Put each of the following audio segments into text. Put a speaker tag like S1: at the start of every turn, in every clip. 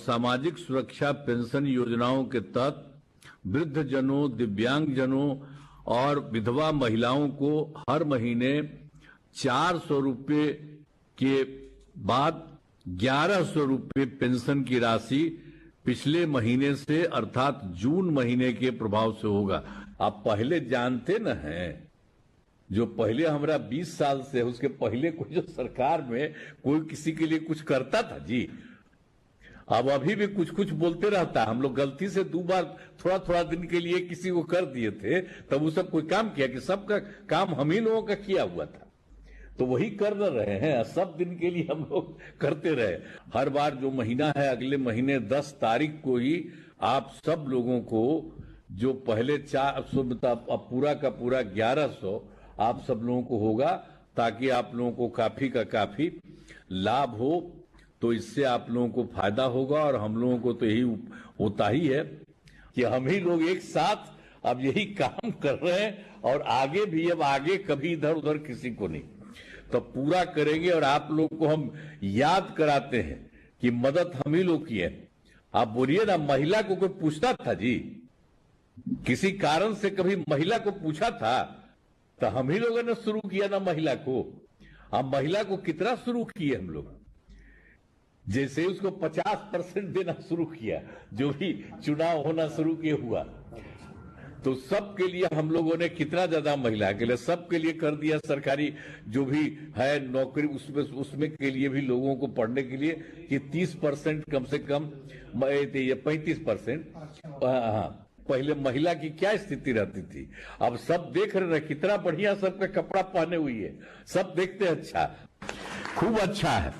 S1: सामाजिक सुरक्षा पेंशन योजनाओं के तहत वृद्धजनों, दिव्यांगजनों और विधवा महिलाओं को हर महीने 400 रुपये के बाद 1100 रुपये पेंशन की राशि पिछले महीने से अर्थात जून महीने के प्रभाव से होगा। आप पहले जानते न हैं, जो पहले हमारा 20 साल से उसके पहले कोई जो सरकार में कोई किसी के लिए कुछ करता था जी, अब अभी भी कुछ कुछ बोलते रहता है। हम लोग गलती से 2 बार थोड़ा थोड़ा दिन के लिए किसी को कर दिए थे, तब वो सब कोई काम किया कि सबका काम हम ही लोगों का किया हुआ था, तो वही कर रहे हैं। सब दिन के लिए हम लोग करते रहे। हर बार जो महीना है, अगले महीने 10 तारीख को ही आप सब लोगों को जो पहले 400 अब पूरा का पूरा 1100 आप सब लोगों को होगा, ताकि आप लोगों को काफी का काफी लाभ हो। तो इससे आप लोगों को फायदा होगा और हम लोगों को तो यही होता ही है कि हम ही लोग एक साथ अब यही काम कर रहे हैं और आगे भी, अब आगे कभी इधर उधर किसी को नहीं, तो पूरा करेंगे। और आप लोग को हम याद कराते हैं कि मदद हम ही लोग की है। आप बोलिए ना, महिला को कोई पूछता था जी? किसी कारण से कभी महिला को पूछा था? तो हम ही लोगों ने शुरू किया ना महिला को। अब महिला को कितना शुरू किए हम लोग, जैसे उसको 50% देना शुरू किया, जो भी चुनाव होना शुरू किए हुआ, तो सबके लिए हम लोगों ने कितना ज्यादा महिला के लिए सबके लिए कर दिया। सरकारी जो भी है नौकरी, उसमें के लिए भी लोगों को पढ़ने के लिए कि 30% कम से कम, ये 35%। हाँ, पहले महिला की क्या स्थिति रहती थी, अब सब देख रहे हैं कितना बढ़िया सबका कपड़ा पहने हुई है, सब देखते हैं, अच्छा, खूब अच्छा है।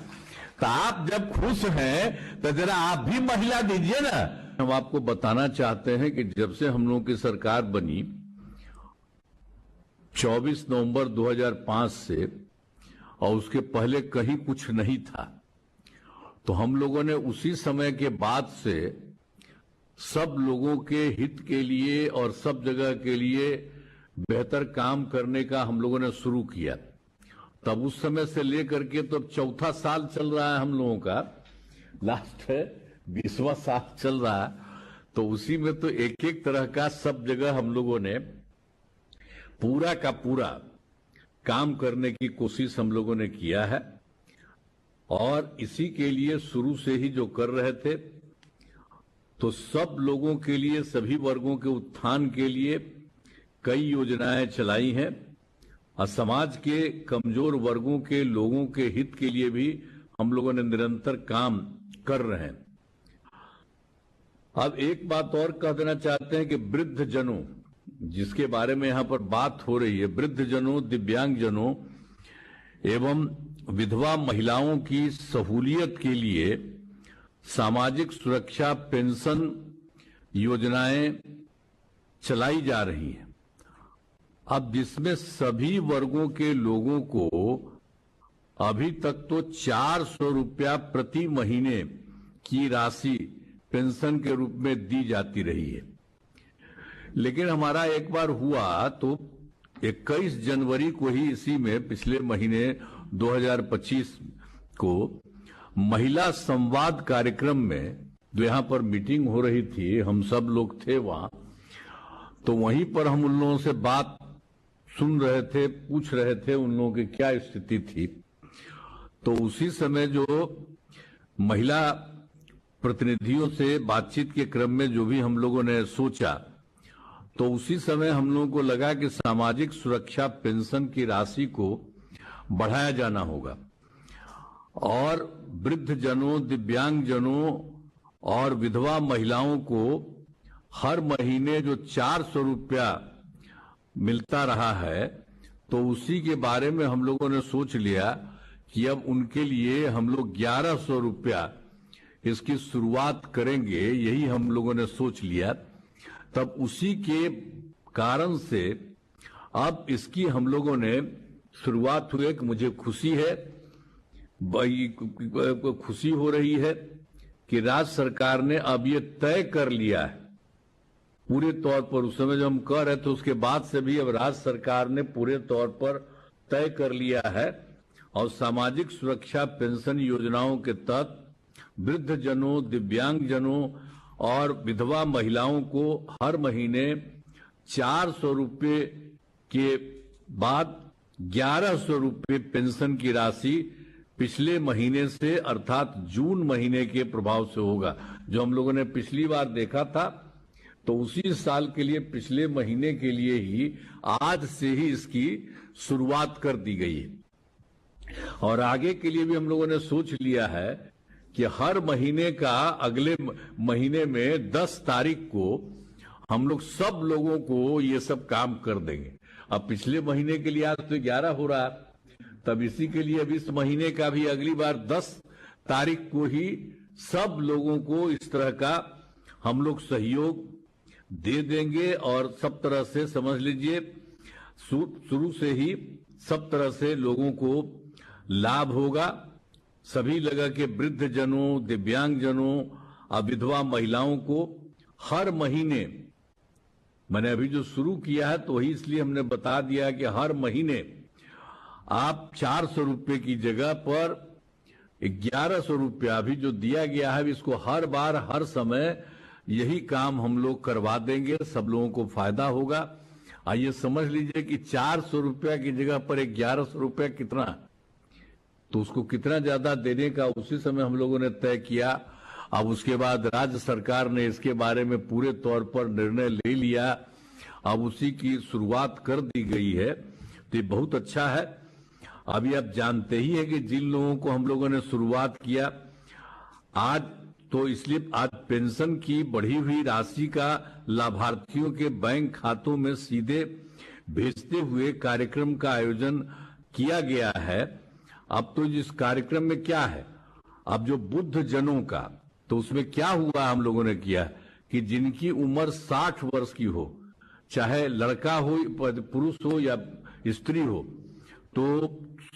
S1: तो आप जब खुश हैं तो जरा आप भी महिला दीजिए ना। हम आपको बताना चाहते हैं कि जब से हम लोगों की सरकार बनी 24 नवंबर 2005 से, और उसके पहले कहीं कुछ नहीं था, तो हम लोगों ने उसी समय के बाद से सब लोगों के हित के लिए और सब जगह के लिए बेहतर काम करने का हम लोगों ने शुरू किया। तब उस समय से लेकर के तो अब 4था साल चल रहा है हम लोगों का, लास्ट है 20वां साल चल रहा है। तो उसी में तो एक एक तरह का सब जगह हम लोगों ने पूरा का पूरा काम करने की कोशिश हम लोगों ने किया है। और इसी के लिए शुरू से ही जो कर रहे थे, तो सब लोगों के लिए, सभी वर्गों के उत्थान के लिए कई योजनाएं चलाई हैं, और समाज के कमजोर वर्गों के लोगों के हित के लिए भी हम लोगों ने निरंतर काम कर रहे हैं। अब एक बात और कह देना चाहते हैं कि वृद्धजनों, जिसके बारे में यहां पर बात हो रही है, वृद्धजनों, दिव्यांगजनों एवं विधवा महिलाओं की सहूलियत के लिए सामाजिक सुरक्षा पेंशन योजनाएं चलाई जा रही हैं। अब जिसमें सभी वर्गों के लोगों को अभी तक तो 400 रुपया प्रति महीने की राशि पेंशन के रूप में दी जाती रही है। लेकिन हमारा एक बार हुआ तो 21 जनवरी को ही, इसी में पिछले महीने 2025 को महिला संवाद कार्यक्रम में, जो यहां पर मीटिंग हो रही थी, हम सब लोग थे वहां, तो वहीं पर हम उन लोगों से बात सुन रहे थे, पूछ रहे थे उन लोगों की क्या स्थिति थी। तो उसी समय जो महिला प्रतिनिधियों से बातचीत के क्रम में जो भी हम लोगों ने सोचा, तो उसी समय हम लोगों को लगा कि सामाजिक सुरक्षा पेंशन की राशि को बढ़ाया जाना होगा और वृद्धजनों, दिव्यांगजनों और विधवा महिलाओं को हर महीने जो 400 रुपया मिलता रहा है, तो उसी के बारे में हम लोगों ने सोच लिया कि अब उनके लिए हम लोग 1100 रुपया इसकी शुरुआत करेंगे। यही हम लोगों ने सोच लिया। तब उसी के कारण से अब इसकी हम लोगों ने शुरुआत हुई कि मुझे खुशी है, खुशी हो रही है कि राज्य सरकार ने अब ये तय कर लिया है पूरे तौर पर। उस समय जब हम कह रहे थे उसके बाद से भी अब राज्य सरकार ने पूरे तौर पर तय कर लिया है और सामाजिक सुरक्षा पेंशन योजनाओं के तहत वृद्धजनों, दिव्यांगजनों और विधवा महिलाओं को हर महीने 400 रुपये के बाद 1100 रुपये पेंशन की राशि पिछले महीने से अर्थात जून महीने के प्रभाव से होगा। जो हम लोगों ने पिछली बार देखा था तो उसी साल के लिए पिछले महीने के लिए ही आज से ही इसकी शुरुआत कर दी गई है और आगे के लिए भी हम लोगों ने सोच लिया है कि हर महीने का अगले महीने में 10 तारीख को हम लोग सब लोगों को ये सब काम कर देंगे। अब पिछले महीने के लिए आज तो 11 हो रहा है, तब इसी के लिए अब इस महीने का भी अगली बार 10 तारीख को ही सब लोगों को इस तरह का हम लोग सहयोग दे देंगे और सब तरह से समझ लीजिए शुरू से ही सब तरह से लोगों को लाभ होगा। सभी लगा के वृद्धजनों, दिव्यांगजनों और विधवा महिलाओं को हर महीने, मैंने अभी जो शुरू किया है तो वही इसलिए हमने बता दिया कि हर महीने आप 400 रुपये की जगह पर 1100 रुपया अभी जो दिया गया है इसको हर बार हर समय यही काम हम लोग करवा देंगे, सब लोगों को फायदा होगा। आइए समझ लीजिए कि 400 रुपया की जगह पर 1100 रुपया कितना, तो उसको कितना ज्यादा देने का उसी समय हम लोगों ने तय किया। अब उसके बाद राज्य सरकार ने इसके बारे में पूरे तौर पर निर्णय ले लिया, अब उसी की शुरुआत कर दी गई है, तो ये बहुत अच्छा है। अभी आप जानते ही है कि जिन लोगों को हम लोगों ने शुरुआत किया आज, तो इसलिए आज पेंशन की बढ़ी हुई राशि का लाभार्थियों के बैंक खातों में सीधे भेजते हुए कार्यक्रम का आयोजन किया गया है। अब तो इस कार्यक्रम में क्या है, अब जो बुद्ध जनों का, तो उसमें क्या हुआ हम लोगों ने किया कि जिनकी उम्र 60 वर्ष की हो, चाहे लड़का हो, पुरुष हो या स्त्री हो, तो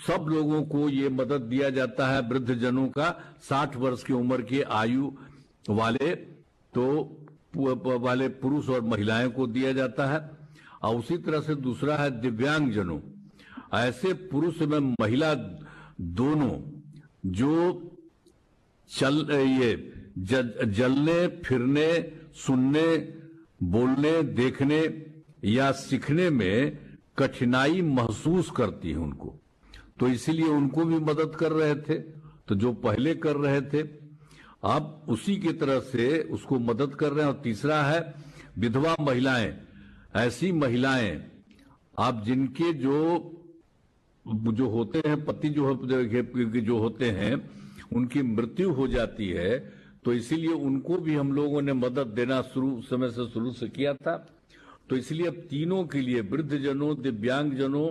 S1: सब लोगों को ये मदद दिया जाता है। वृद्ध जनों का 60 वर्ष की उम्र के आयु वाले पुरुष और महिलाएं को दिया जाता है। और उसी तरह से दूसरा है दिव्यांग जनों, ऐसे पुरुष में महिला दोनों जो जलने, फिरने, सुनने, बोलने, देखने या सीखने में कठिनाई महसूस करती है उनको, तो इसीलिए उनको भी मदद कर रहे थे। तो जो पहले कर रहे थे अब उसी की तरह से उसको मदद कर रहे हैं। और तीसरा है विधवा महिलाएं, ऐसी महिलाएं आप जिनके जो होते हैं पति जो होते हैं उनकी मृत्यु हो जाती है, तो इसीलिए उनको भी हम लोगों ने मदद देना शुरू से किया था। तो इसलिए अब तीनों के लिए, वृद्धजनों, दिव्यांगजनों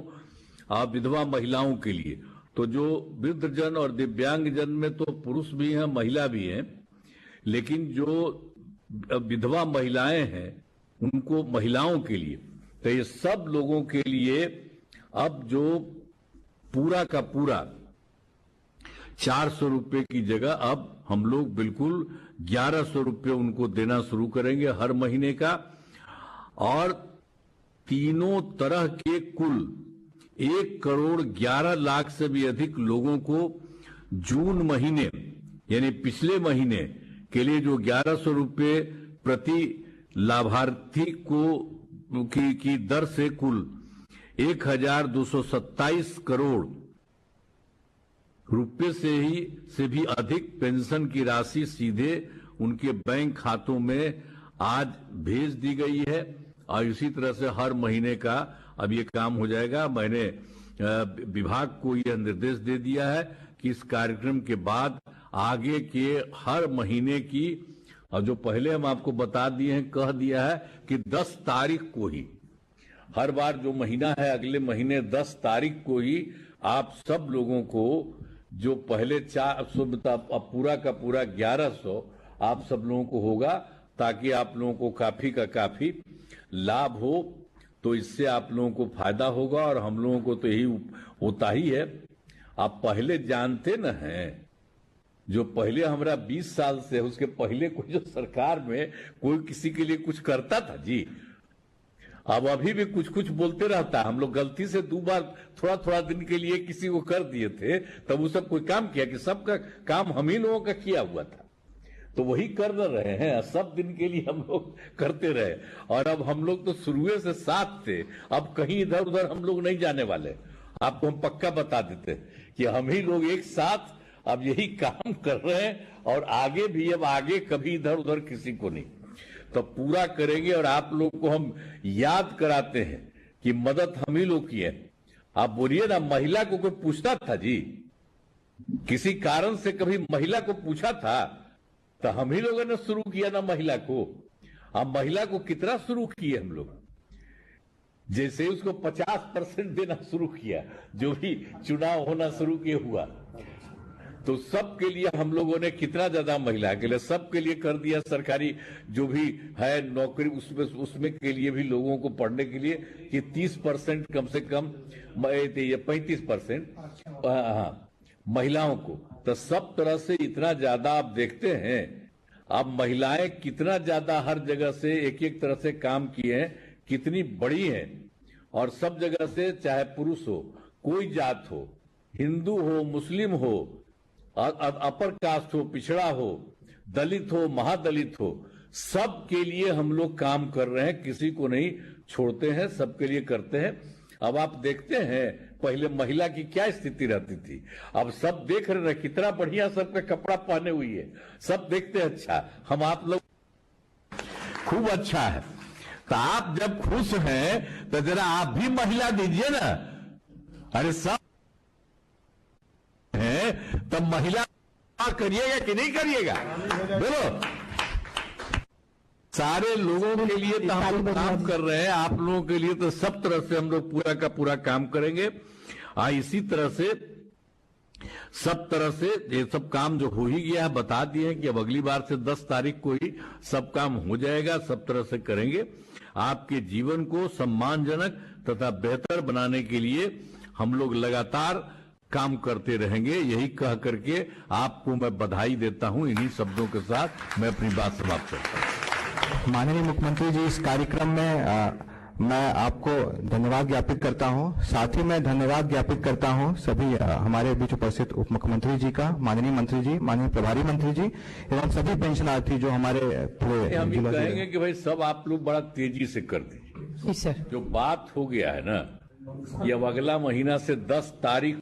S1: और विधवा महिलाओं के लिए, तो जो वृद्धजन और दिव्यांगजन में तो पुरुष भी हैं, महिला भी हैं, लेकिन जो विधवा महिलाएं हैं उनको, महिलाओं के लिए, तो ये सब लोगों के लिए अब जो पूरा का पूरा 400 रुपये की जगह अब हम लोग बिल्कुल 1100 रुपये उनको देना शुरू करेंगे हर महीने का। और तीनों तरह के कुल 1,11,00,000 से भी अधिक लोगों को जून महीने यानी पिछले महीने के लिए जो 1100 रुपये प्रति लाभार्थी को की दर से कुल 1,227 करोड़ रुपये से भी अधिक पेंशन की राशि सीधे उनके बैंक खातों में आज भेज दी गई है। और इसी तरह से हर महीने का अब ये काम हो जाएगा। मैंने विभाग को यह निर्देश दे दिया है कि इस कार्यक्रम के बाद आगे के हर महीने की, और जो पहले हम आपको बता दिए हैं, कह दिया है कि 10 तारीख को ही, हर बार जो महीना है अगले महीने 10 तारीख को ही आप सब लोगों को जो पहले 400 पूरा का पूरा 1100 आप सब लोगों को होगा, ताकि आप लोगों को काफी का काफी लाभ हो। तो इससे आप लोगों को फायदा होगा और हम लोगों को तो यही होता ही है। आप पहले जानते न हैं, जो पहले हमारा 20 साल से, उसके पहले कोई जो सरकार में कोई किसी के लिए कुछ करता था जी, अब अभी भी कुछ कुछ बोलते रहता है। हम लोग गलती से 2 बार थोड़ा थोड़ा दिन के लिए किसी को कर दिए थे, तब उसने कोई काम किया कि सबका काम हम ही लोगों का किया हुआ था, तो वही कर रहे हैं। सब दिन के लिए हम लोग करते रहे, और अब हम लोग तो शुरू से साथ थे, अब कहीं इधर उधर हम लोग नहीं जाने वाले। आपको हम पक्का बता देते कि हम ही लोग एक साथ अब यही काम कर रहे हैं, और आगे भी, अब आगे कभी इधर उधर किसी को नहीं, तो पूरा करेंगे। और आप लोग को हम याद कराते हैं कि मदद हम ही लोग की है। आप बोलिए ना, महिला को कोई पूछता था जी? किसी कारण से कभी महिला को पूछा था? तो हम ही लोगों ने शुरू किया ना महिला को। अब महिला को कितना शुरू किए हम लोग, जैसे उसको 50% देना शुरू किया, जो भी चुनाव होना शुरू किए हुआ, तो सबके लिए हम लोगों ने कितना ज्यादा महिला के लिए सबके लिए कर दिया। सरकारी जो भी है नौकरी, उसमें के लिए भी लोगों को पढ़ने के लिए कि 30% कम से कम, 35% महिलाओं को। तो सब तरह से इतना ज्यादा आप देखते हैं, अब महिलाएं कितना ज्यादा हर जगह से एक एक तरह से काम किए हैं, कितनी बड़ी हैं, और सब जगह से, चाहे पुरुष हो, कोई जात हो, हिंदू हो, मुस्लिम हो, अपर कास्ट हो, पिछड़ा हो, दलित हो, महादलित हो, सब के लिए हम लोग काम कर रहे हैं, किसी को नहीं छोड़ते हैं, सबके लिए करते हैं। अब आप देखते हैं पहले महिला की क्या स्थिति रहती थी, अब सब देख रहे हैं कितना बढ़िया सबका कपड़ा पहने हुई है, सब देखते हैं। अच्छा, हम आप लोग खूब अच्छा है, तो आप जब खुश हैं तो जरा आप भी महिला दीजिए ना। अरे सब है तब महिला करिएगा कि नहीं करिएगा? बोलो। सारे लोगों के लिए तो हम लोग काम कर रहे हैं, आप लोगों के लिए तो सब तरह से हम लोग पूरा का पूरा काम करेंगे। इसी तरह से सब तरह से ये सब काम जो हो ही गया है, बता दिए हैं कि अब अगली बार से 10 तारीख को ही सब काम हो जाएगा, सब तरह से करेंगे। आपके जीवन को सम्मानजनक तथा बेहतर बनाने के लिए हम लोग लगातार काम करते रहेंगे। यही कह करके आपको मैं बधाई देता हूं। इन्हीं शब्दों के साथ मैं अपनी बात समाप्त करता हूं।
S2: माननीय मुख्यमंत्री जी, इस कार्यक्रम में मैं आपको धन्यवाद ज्ञापित करता हूं। साथ ही मैं धन्यवाद ज्ञापित करता हूं सभी हमारे बीच उपस्थित उप मुख्यमंत्री जी का, माननीय मंत्री जी, माननीय प्रभारी मंत्री जी एवं सभी पेंशनार्थी जो हमारे पूरे
S1: हम ये कहेंगे कि भाई सब आप लोग बड़ा तेजी से कर दीजिए।
S3: सर,
S1: जो बात हो गया है ना, ये अब अगला महीना से 10 तारीख